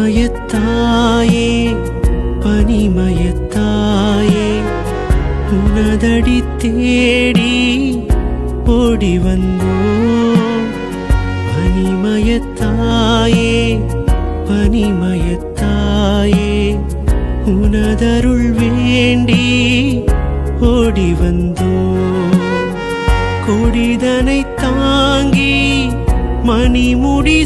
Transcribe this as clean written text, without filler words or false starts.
பனிமயத்தாயே பனிமயத்தாயே உனதடி தேடி ஓடி வந்தோம். பனிமயத்தாயே பனிமயத்தாயே உனதருள் வேண்டி ஓடி வந்தோம். கொடிதனை தாங்கி மணிமுடி